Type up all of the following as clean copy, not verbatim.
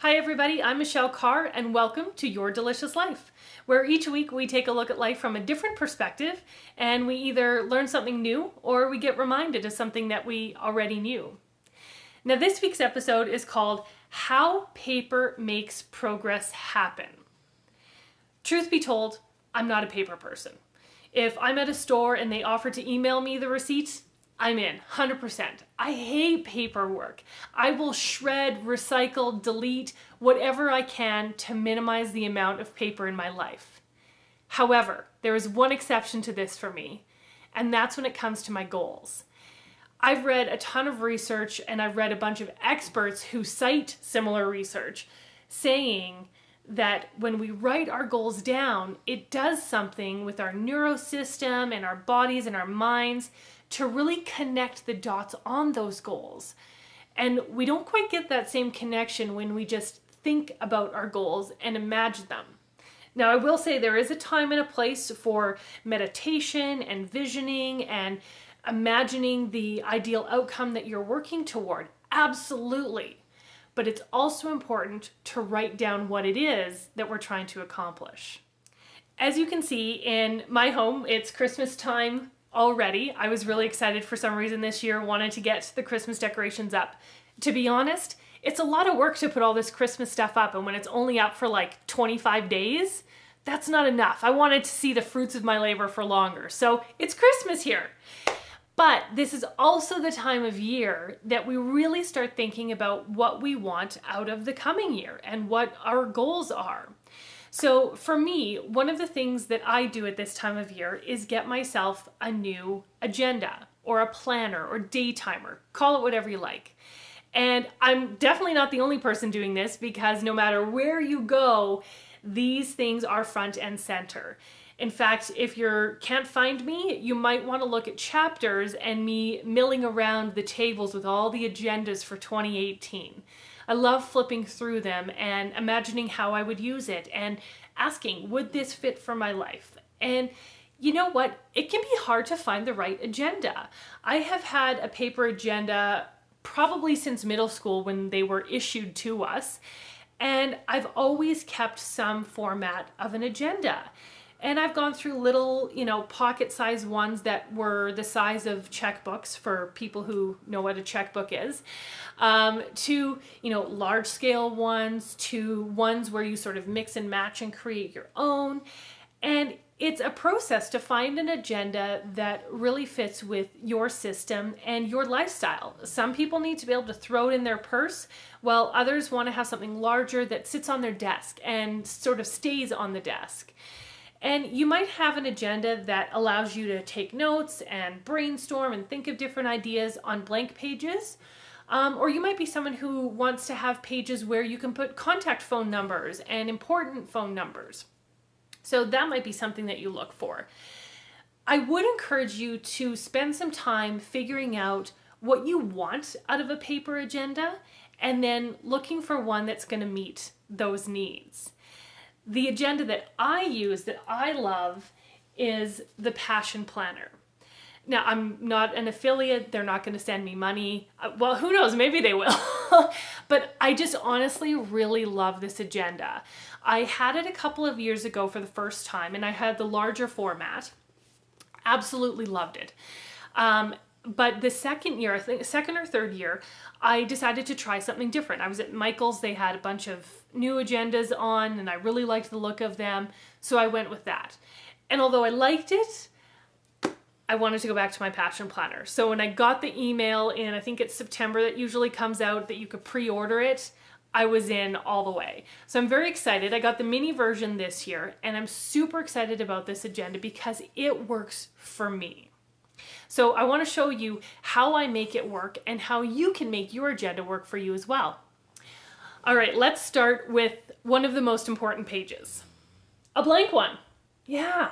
Hi everybody, I'm Michelle Carre and welcome to Your Delicious Life, where each week we take a look at life from a different perspective and we either learn something new or we get reminded of something that we already knew. Now this week's episode is called How Paper Makes Progress Happen. Truth be told, I'm not a paper person. If I'm at a store and they offer to email me the receipt, I'm in, 100%. I hate paperwork. I will shred, recycle, delete, whatever I can to minimize the amount of paper in my life. However, there is one exception to this for me, and that's when it comes to my goals. I've read a ton of research and I've read a bunch of experts who cite similar research saying that when we write our goals down, it does something with our neurosystem and our bodies and our minds to really connect the dots on those goals. And we don't quite get that same connection when we just think about our goals and imagine them. Now, I will say there is a time and a place for meditation and visioning and imagining the ideal outcome that you're working toward. Absolutely. But it's also important to write down what it is that we're trying to accomplish. As you can see in my home, it's Christmas time already. I was really excited for some reason this year, wanted to get the Christmas decorations up. To be honest, it's a lot of work to put all this Christmas stuff up, and when it's only up for like 25 days, that's not enough. I wanted to see the fruits of my labor for longer. So it's Christmas here. But this is also the time of year that we really start thinking about what we want out of the coming year and what our goals are. So for me, one of the things that I do at this time of year is get myself a new agenda or a planner or day timer, call it whatever you like. And I'm definitely not the only person doing this because no matter where you go, these things are front and center. In fact, if you can't find me, you might want to look at chapters and me milling around the tables with all the agendas for 2018. I love flipping through them and imagining how I would use it and asking, would this fit for my life? And you know what? It can be hard to find the right agenda. I have had a paper agenda probably since middle school when they were issued to us, and I've always kept some format of an agenda. And I've gone through little, pocket-sized ones that were the size of checkbooks for people who know what a checkbook is, to, large-scale ones, to ones where you sort of mix and match and create your own. And it's a process to find an agenda that really fits with your system and your lifestyle. Some people need to be able to throw it in their purse, while others want to have something larger that sits on their desk and sort of stays on the desk. And you might have an agenda that allows you to take notes and brainstorm and think of different ideas on blank pages. Or you might be someone who wants to have pages where you can put contact phone numbers and important phone numbers. So that might be something that you look for. I would encourage you to spend some time figuring out what you want out of a paper agenda and then looking for one that's going to meet those needs. The agenda that I use, that I love, is the Passion Planner. Now, I'm not an affiliate. They're not going to send me money. Well, who knows? Maybe they will. But I just honestly really love this agenda. I had it a couple of years ago for the first time, and I had the larger format. Absolutely loved it. But the second year, I think second or third year, I decided to try something different. I was at Michael's. They had a bunch of new agendas on, and I really liked the look of them. So I went with that. And although I liked it, I wanted to go back to my Passion Planner. So when I got the email in, I think it's September that usually comes out, that you could pre-order it, I was in all the way. So I'm very excited. I got the mini version this year, and I'm super excited about this agenda because it works for me. So I want to show you how I make it work and how you can make your agenda work for you as well. All right, let's start with one of the most important pages. A blank one. Yeah.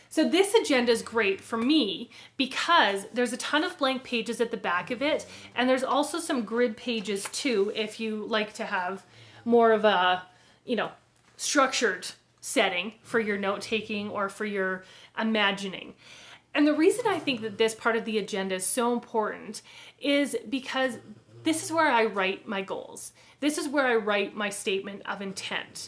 So this agenda is great for me because there's a ton of blank pages at the back of it, and there's also some grid pages too if you like to have more of a, structured setting for your note-taking or for your imagining. And the reason I think that this part of the agenda is so important is because this is where I write my goals. This is where I write my statement of intent.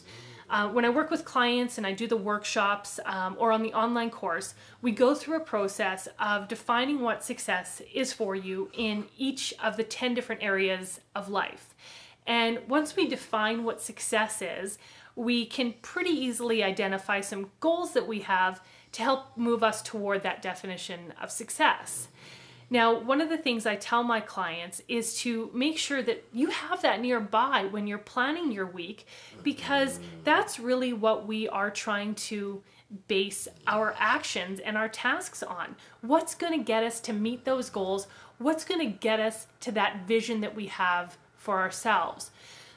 When I work with clients and I do the workshops or on the online course, we go through a process of defining what success is for you in each of the 10 different areas of life. And once we define what success is, we can pretty easily identify some goals that we have to help move us toward that definition of success. Now, one of the things I tell my clients is to make sure that you have that nearby when you're planning your week, because that's really what we are trying to base our actions and our tasks on. What's going to get us to meet those goals? What's going to get us to that vision that we have for ourselves?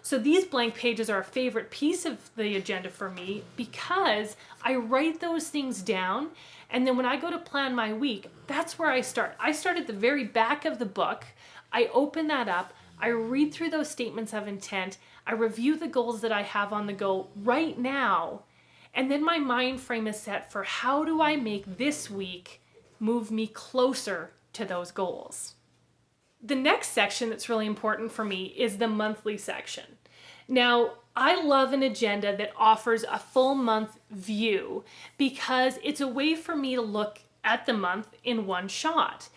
So these blank pages are a favorite piece of the agenda for me because I write those things down, and then when I go to plan my week, that's where I start. I start at the very back of the book. I open that up. I read through those statements of intent. I review the goals that I have on the go right now. And then my mind frame is set for how do I make this week move me closer to those goals. The next section that's really important for me is the monthly section. Now, I love an agenda that offers a full month view because it's a way for me to look at the month in one shot.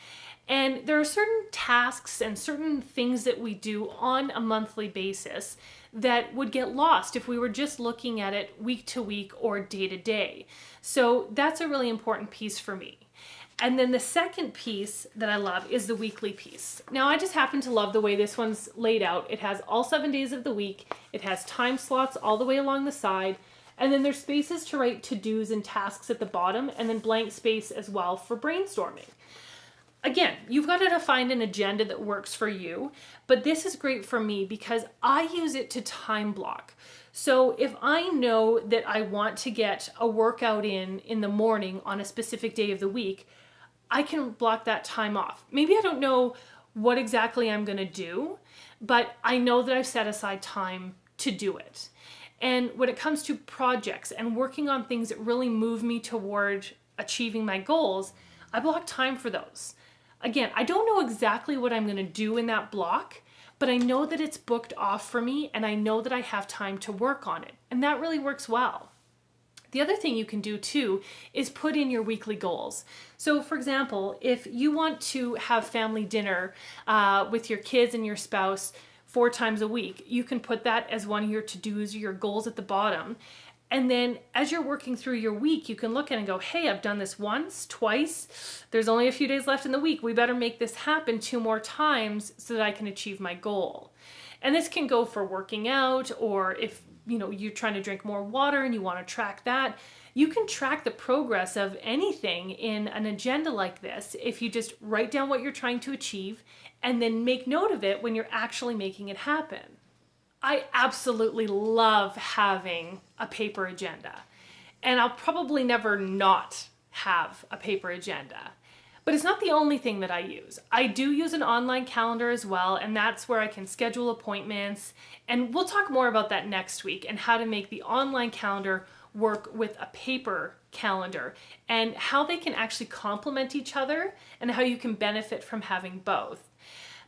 And there are certain tasks and certain things that we do on a monthly basis that would get lost if we were just looking at it week to week or day to day. So that's a really important piece for me. And then the second piece that I love is the weekly piece. Now, I just happen to love the way this one's laid out. It has all 7 days of the week. It has time slots all the way along the side. And then there's spaces to write to-dos and tasks at the bottom, and then blank space as well for brainstorming. Again, you've got to find an agenda that works for you, but this is great for me because I use it to time block. So if I know that I want to get a workout in the morning on a specific day of the week, I can block that time off. Maybe I don't know what exactly I'm going to do, but I know that I've set aside time to do it. And when it comes to projects and working on things that really move me toward achieving my goals, I block time for those. Again, I don't know exactly what I'm going to do in that block, but I know that it's booked off for me and I know that I have time to work on it. And that really works well. The other thing you can do too is put in your weekly goals. So for example, if you want to have family dinner with your kids and your spouse 4 times a week, you can put that as one of your to-dos or your goals at the bottom. And then as you're working through your week, you can look at it and go, hey, I've done this once, twice. There's only a few days left in the week. We better make this happen 2 more times so that I can achieve my goal. And this can go for working out, or if you're trying to drink more water and you want to track that. You can track the progress of anything in an agenda like this if you just write down what you're trying to achieve and then make note of it when you're actually making it happen. I absolutely love having a paper agenda, and I'll probably never not have a paper agenda. But it's not the only thing that I use. I do use an online calendar as well, and that's where I can schedule appointments. And we'll talk more about that next week and how to make the online calendar work with a paper calendar and how they can actually complement each other and how you can benefit from having both.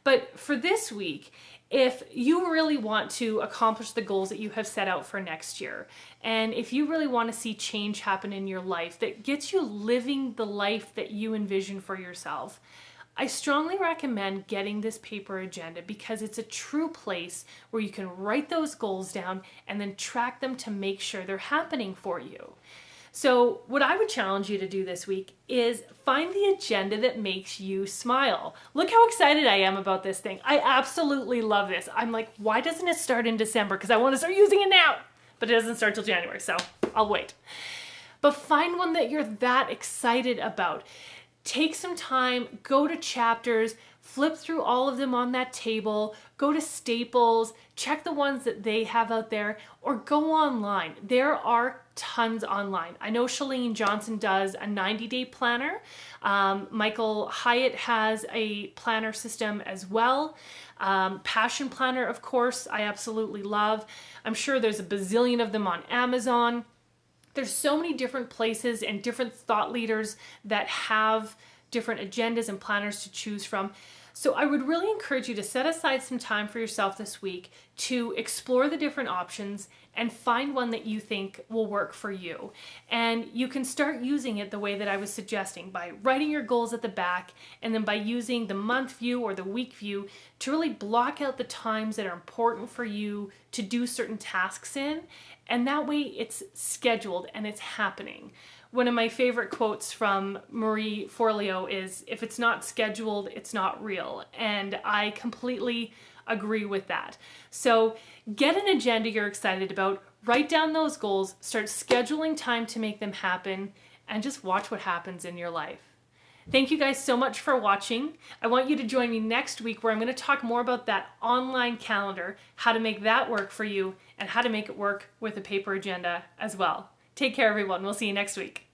But for this week, if you really want to accomplish the goals that you have set out for next year, and if you really want to see change happen in your life that gets you living the life that you envision for yourself, I strongly recommend getting this paper agenda because it's a true place where you can write those goals down and then track them to make sure they're happening for you. So what I would challenge you to do this week is find the agenda that makes you smile. Look how excited I am about this thing. I absolutely love this. I'm like, why doesn't it start in December? Because I want to start using it now. But it doesn't start till January, so I'll wait. But find one that you're that excited about. Take some time, go to chapters, flip through all of them on that table, go to Staples, check the ones that they have out there, or go online. There are tons online. I know Chalene Johnson does a 90-day planner. Michael Hyatt has a planner system as well. Passion Planner, of course, I absolutely love. I'm sure there's a bazillion of them on Amazon. There's so many different places and different thought leaders that have different agendas and planners to choose from. So I would really encourage you to set aside some time for yourself this week to explore the different options and find one that you think will work for you. And you can start using it the way that I was suggesting, by writing your goals at the back and then by using the month view or the week view to really block out the times that are important for you to do certain tasks in. And that way it's scheduled and it's happening. One of my favorite quotes from Marie Forleo is, "If it's not scheduled, it's not real." And I completely agree with that. So get an agenda you're excited about, write down those goals, start scheduling time to make them happen, and just watch what happens in your life. Thank you guys so much for watching. I want you to join me next week where I'm going to talk more about that online calendar, how to make that work for you, and how to make it work with a paper agenda as well. Take care, everyone. We'll see you next week.